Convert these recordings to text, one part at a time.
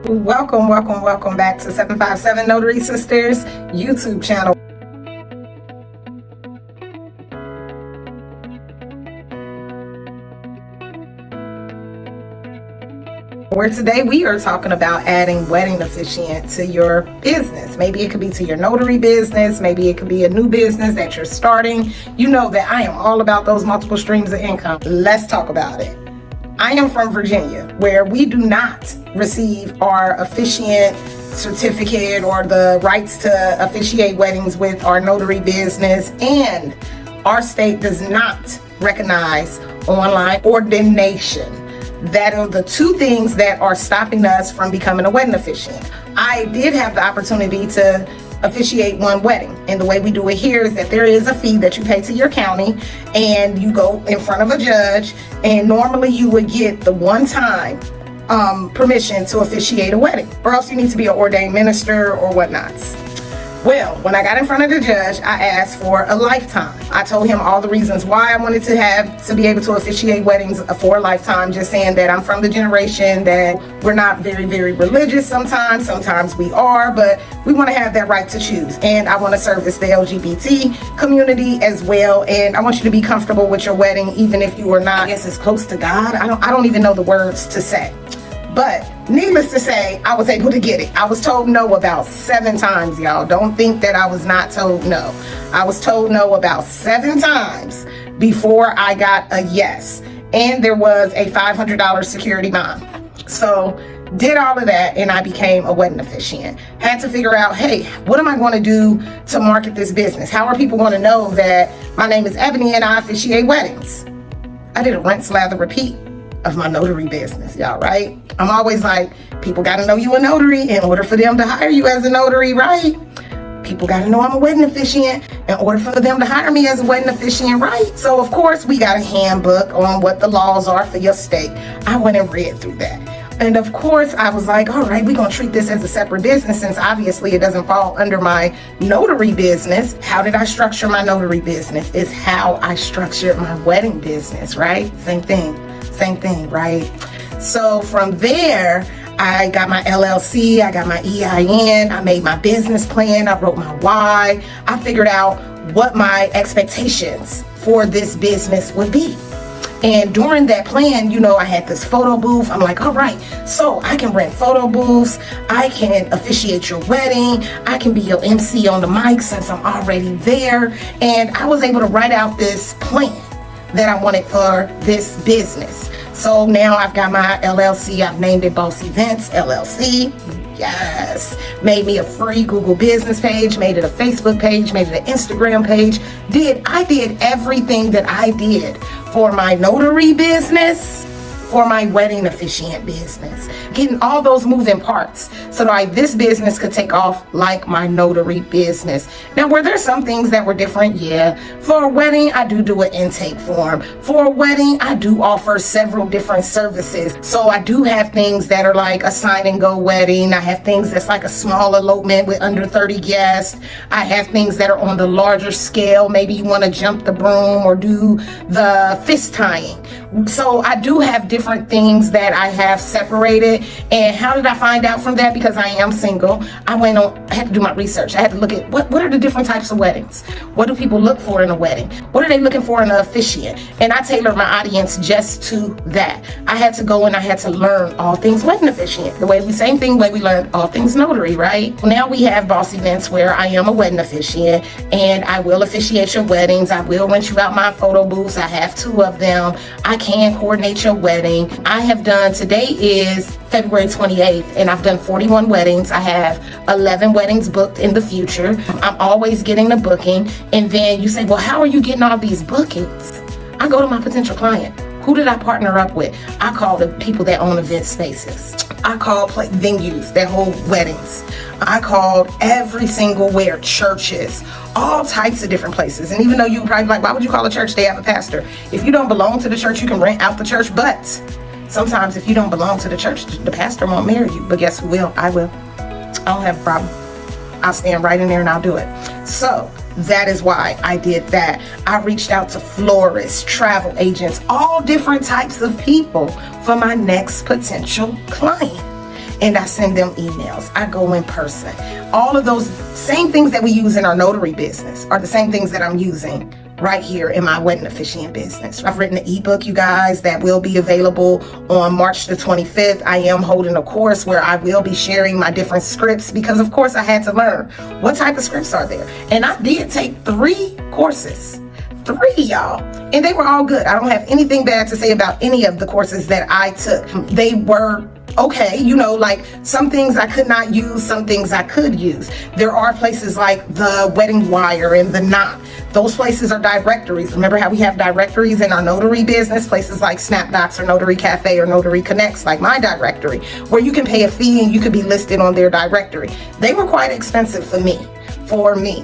Welcome back to 757 Notary Sisters YouTube channel, where today we are talking about adding wedding officiant to your business. Maybe it could be to your notary business, maybe it could be a new business that you're starting. You know that I am all about those multiple streams of income. Let's talk about it. I am from Virginia, where we do not receive our officiant certificate or the rights to officiate weddings with our notary business, and our state does not recognize online ordination. That are the two things that are stopping us from becoming a wedding officiant. I did have the opportunity to officiate one wedding, and the way we do it here is that there is a fee that you pay to your county, and you go in front of a judge, and normally you would get the one-time permission to officiate a wedding, or else you need to be an ordained minister or whatnot. Well, when I got in front of the judge, I asked for a lifetime. I told him all the reasons why I wanted to be able to officiate weddings for a lifetime, just saying that I'm from the generation that we're not very, very religious sometimes. Sometimes we are, but we want to have that right to choose. And I want to service the LGBT community as well. And I want you to be comfortable with your wedding, even if you are not, I guess, as close to God. I don't even know the words to say. But needless to say, I was able to get it. I was told no about 7 times, y'all. Don't think that I was not told no. I was told no about 7 times before I got a yes. And there was a $500 security bond. So did all of that, and I became a wedding officiant. Had to figure out, hey, what am I going to do to market this business? How are people going to know that my name is Ebony and I officiate weddings? I did a rinse, lather, repeat of my notary business, y'all, right? I'm always like, people got to know you a notary in order for them to hire you as a notary, right? People got to know I'm a wedding officiant in order for them to hire me as a wedding officiant, right? So of course we got a handbook on what the laws are for your state. I went and read through that. And of course I was like, all right, we're going to treat this as a separate business, since obviously it doesn't fall under my notary business. How did I structure my notary business? Is how I structured my wedding business, right? Same thing, right? So from there, I got my LLC, I got my EIN, I made my business plan, I wrote my why. I figured out what my expectations for this business would be. And during that plan, you know, I had this photo booth. I'm like, all right, so I can rent photo booths, I can officiate your wedding, I can be your MC on the mic since I'm already there. And I was able to write out this plan that I wanted for this business. So now I've got my LLC. I've named it Boss Events LLC. Yes. Made me a free Google business page, made it a Facebook page, made it an Instagram page. I did everything that I did for my notary business, for my wedding officiant business, getting all those moving parts so that this business could take off like my notary business. Now, were there some things that were different? Yeah. For a wedding, I do an intake form. For a wedding, I do offer several different services. So I do have things that are like a sign and go wedding. I have things that's like a small elopement with under 30 guests. I have things that are on the larger scale. Maybe you want to jump the broom or do the fist tying. So I do have different things that I have separated. And how did I find out from that? Because I am single. I had to do my research. I had to look at what are the different types of weddings? What do people look for in a wedding? What are they looking for in an officiant? And I tailored my audience just to that. I had to go and I had to learn all things wedding officiant. The way we learned all things notary, right? Now we have Boss Events, where I am a wedding officiant, and I will officiate your weddings. I will rent you out my photo booths. I have 2 of them. I can coordinate your wedding. Today is February 28th, and I've done 41 weddings. I have 11 weddings booked in the future. I'm always getting the booking. And then you say, well, how are you getting all these bookings? I go to my potential client. Who did I partner up with? I call the people that own event spaces. I call venues that hold weddings. I called every single churches, all types of different places. And even though you probably like, why would you call a church? They have a pastor. If you don't belong to the church, you can rent out the church. But sometimes if you don't belong to the church, the pastor won't marry you. But guess who will? I will. I don't have a problem. I'll stand right in there and I'll do it. So that is why I did that. I reached out to florists, travel agents, all different types of people for my next potential client. and I send them emails. I go in person. All of those same things that we use in our notary business are the same things that I'm using right here in my wedding officiant business. I've written an ebook, you guys, that will be available on March the 25th. I am holding a course where I will be sharing my different scripts because, of course, I had to learn what type of scripts are there. And I did take 3 courses. 3, y'all. And they were all good. I don't have anything bad to say about any of the courses that I took. They were okay, like some things I could not use, some things I could use. There are places like the Wedding Wire and the Knot. Those places are directories. Remember how we have directories in our notary business? Places like SnapDocs or Notary Cafe or Notary Connects, like my directory, where you can pay a fee and you could be listed on their directory. They were quite expensive for me.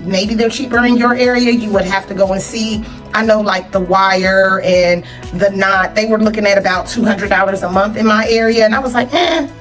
Maybe they're cheaper in your area. You would have to go and see. I know like the Wire and the Knot, they were looking at about $200 a month in my area. And I was like,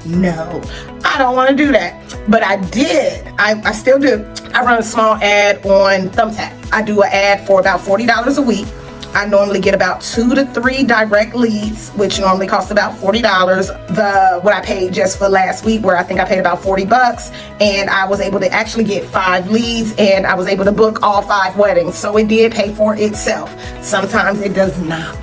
no, I don't want to do that. But I did. I still do. I run a small ad on Thumbtack. I do an ad for about $40 a week. I normally get about 2 to 3 direct leads, which normally costs about $40. What I paid just for last week, where I think I paid about $40, and I was able to actually get 5 leads, and I was able to book all 5 weddings. So it did pay for itself. Sometimes it does not.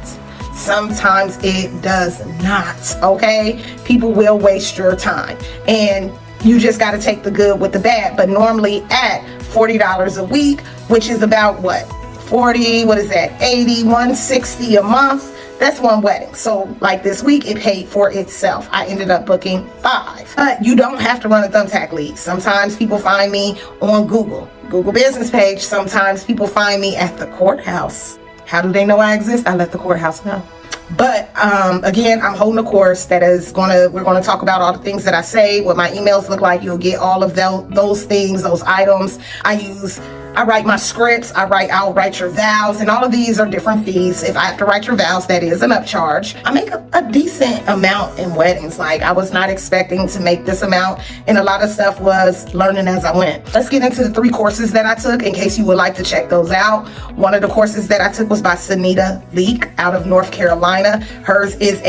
Sometimes it does not. Okay, people will waste your time, and you just got to take the good with the bad. But normally at $40 a week, which is about what? 40, what is that? 80, 160 a month. That's one wedding. So like this week, it paid for itself. I ended up booking 5. But you don't have to run a Thumbtack lead. Sometimes people find me on Google business page. Sometimes people find me at the courthouse. How do they know I exist? I let the courthouse know. But again, I'm holding a course that is we're gonna talk about all the things that I say, what my emails look like. You'll get all of those things, those items. I write my scripts, I'll write your vows, and all of these are different fees. If I have to write your vows, that is an upcharge. I make a decent amount in weddings. Like, I was not expecting to make this amount, and a lot of stuff was learning as I went. Let's get into the 3 courses that I took in case you would like to check those out. One of the courses that I took was by Sunita Leak out of North Carolina. Hers was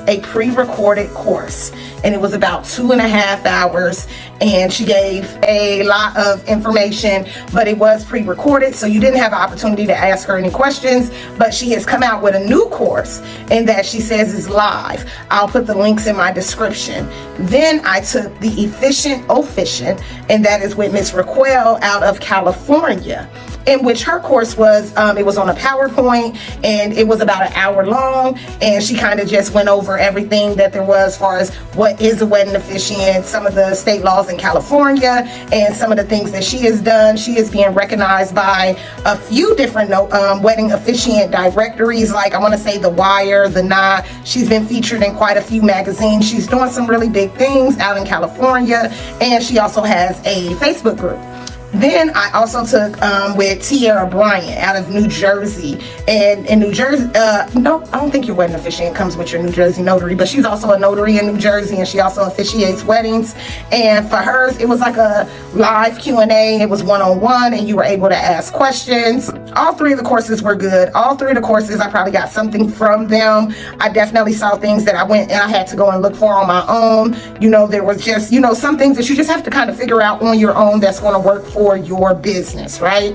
a pre-recorded course, and it was about 2.5 hours, and she gave a lot of information, but it was pre-recorded, so you didn't have an opportunity to ask her any questions. But she has come out with a new course, and that she says is live. I'll put the links in my description. Then I took the Officiant, and that is with Miss Raquel out of California, in which her course was, it was on a PowerPoint, and it was about 1 hour long, and she kind of just went over everything that there was as far as what is a wedding officiant, some of the state laws in California, and some of the things that she has done. She is being recognized by a few different wedding officiant directories, like I want to say the Wire, the Knot. She's been featured in quite a few magazines. She's doing some really big things out in California, and she also has a Facebook group. Then I also took with Tiara Bryant out of New Jersey. And in New Jersey, no, I don't think your wedding officiant comes with your New Jersey notary, but she's also a notary in New Jersey, and she also officiates weddings. And for hers, it was like a live Q&A. It was one-on-one, and you were able to ask questions. All 3 of the courses were good. All 3 of the courses, I probably got something from them. I definitely saw things that I went and I had to go and look for on my own. There was just, some things that you just have to kind of figure out on your own that's going to work for your business, right?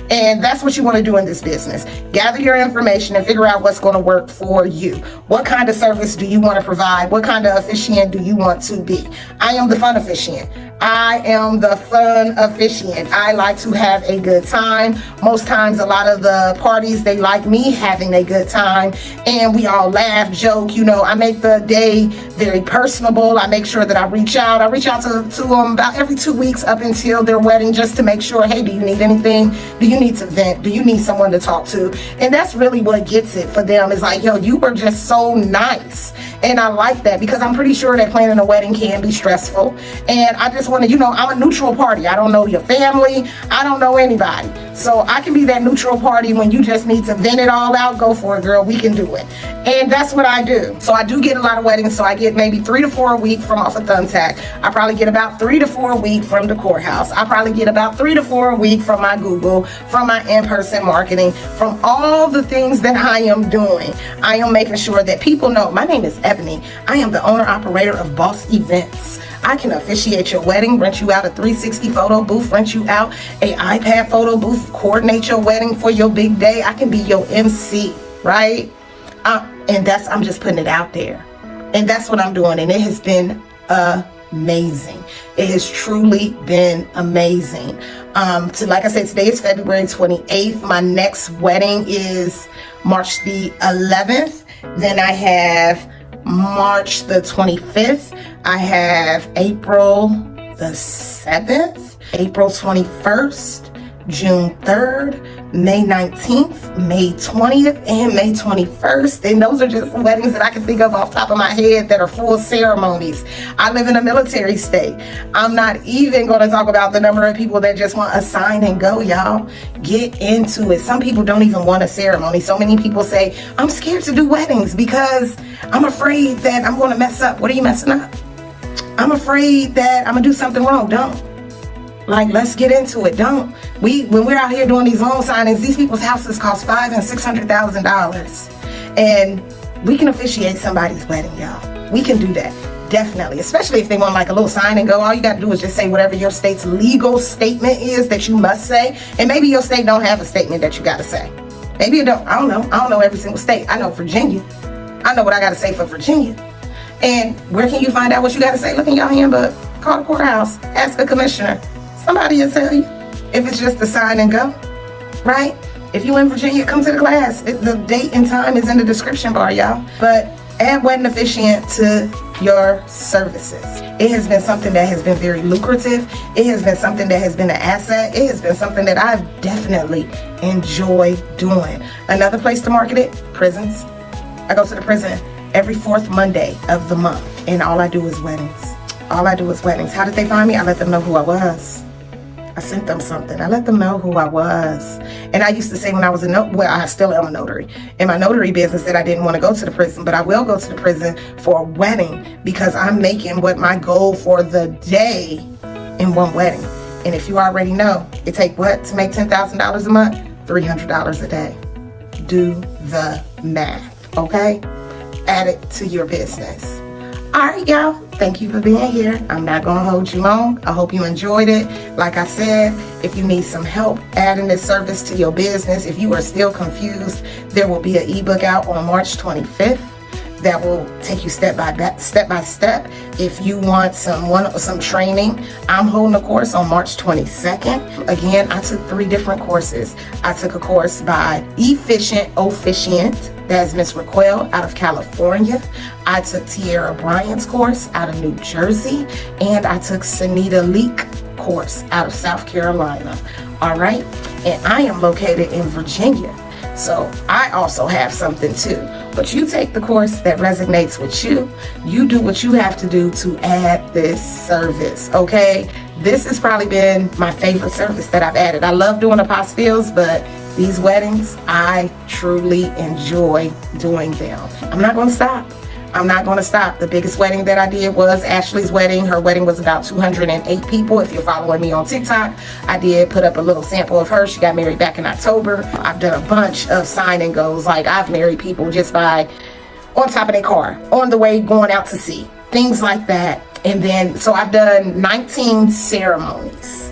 And that's what you want to do in this business. Gather your information and figure out what's going to work for you. What kind of service do you want to provide? What kind of officiant do you want to be? I am the fun officiant. I am the fun officiant. I like to have a good time. Most times, a lot of the parties, they like me having a good time, and we all laugh, joke. I make the day very personable. I make sure that I reach out. I reach out to them about every 2 weeks up until their wedding, just to make sure, hey, do you need anything? Do you need to vent? Do you need someone to talk to? And that's really what gets it for them. Is like, yo, you were just so nice. And I like that, because I'm pretty sure that planning a wedding can be stressful. And I just just want to, I'm a neutral party. I don't know your family. I don't know anybody. So I can be that neutral party when you just need to vent it all out. Go for it, girl. We can do it. And that's what I do. So I do get a lot of weddings. So I get maybe 3 to 4 a week from off of Thumbtack. I probably get about 3 to 4 a week from the courthouse. I probably get about 3 to 4 a week from my Google, from my in-person marketing, from all the things that I am doing. I am making sure that people know my name is Ebony. I am the owner operator of Boss Events. I can officiate your wedding, rent you out a 360 photo booth, rent you out a iPad photo booth, coordinate your wedding for your big day. I can be your MC, right? And I'm just putting it out there. And that's what I'm doing. And it has been amazing. It has truly been amazing. Like I said, today is February 28th. My next wedding is March the 11th. Then I have March the 25th. I have April the 7th, April 21st, June 3rd, May 19th, May 20th, and May 21st. And those are just weddings that I can think of off the top of my head that are full ceremonies. I live in a military state. I'm not even going to talk about the number of people that just want a sign and go, y'all. Get into it. Some people don't even want a ceremony. So many people say, I'm scared to do weddings because I'm afraid that I'm going to mess up. What are you messing up? I'm afraid that I'm going to do something wrong. Don't. Like, let's get into it. Don't. When we're out here doing these loan signings, these people's houses cost $500,000 and $600,000. And we can officiate somebody's wedding, y'all. We can do that. Definitely. Especially if they want like a little sign and go. All you got to do is just say whatever your state's legal statement is that you must say. And maybe your state don't have a statement that you got to say. Maybe you don't. I don't know. I don't know every single state. I know Virginia. I know what I got to say for Virginia. And where can you find out what you got to say? Look in your handbook. Call the courthouse. Ask a commissioner. Somebody will tell you if it's just a sign and go, right? If you in Virginia, come to the class. The date and time is in the description bar, y'all. But add wedding officiant to your services. It has been something that has been very lucrative. It has been something that has been an asset. It has been something that I've definitely enjoyed doing. Another place to market it, prisons. I go to the prison every 4th Monday of the month, and all I do is weddings. All I do is weddings. How did they find me? I let them know who I was. I sent them something. I let them know who I was. And I used to say when I was I still am a notary, in my notary business, that I didn't want to go to the prison, but I will go to the prison for a wedding because I'm making what my goal for the day in one wedding. And if you already know, it take what to make $10,000 a month? $300 a day. Do the math, okay? Add it to your business. All right, y'all. Thank you for being here. I'm not going to hold you long. I hope you enjoyed it. Like I said, if you need some help adding this service to your business, if you are still confused, there will be an ebook out on March 25th that will take you step by step. If you want some training, I'm holding a course on March 22nd. Again, I took 3 different courses. I took a course by Officiant. That's Miss Raquel out of California. I took Tierra Bryant's course out of New Jersey. And I took Sunita Leak course out of South Carolina. All right. And I am located in Virginia. So I also have something too. But you take the course that resonates with you. You do what you have to do to add this service, okay? This has probably been my favorite service that I've added. I love doing apostilles, but these weddings, I truly enjoy doing them. I'm not going to stop. I'm not going to stop. The biggest wedding that I did was Ashley's wedding. Her wedding was about 208 people. If you're following me on TikTok, I did put up a little sample of her. She got married back in October. I've done a bunch of sign and goes. Like, I've married people just by on top of their car, on the way going out to sea, things like that. And then, so I've done 19 ceremonies.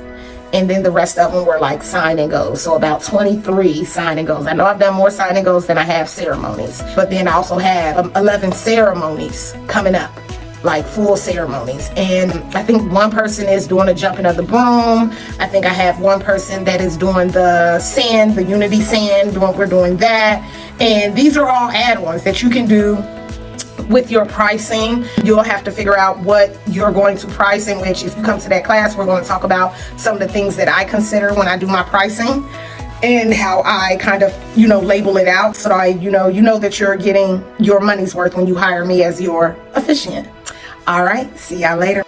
And then the rest of them were like sign and goes. So about 23 sign and goes. I know I've done more sign and goes than I have ceremonies. But then I also have 11 ceremonies coming up, like full ceremonies. And I think one person is doing a jumping of the broom. I think I have one person that is doing the sand, the unity sand. We're doing that. And these are all add-ons that you can do with your pricing. You'll have to figure out what you're going to price, in which if you come to that class, we're going to talk about some of the things that I consider when I do my pricing and how I kind of, label it out. So you know that you're getting your money's worth when you hire me as your officiant. All right. See y'all later.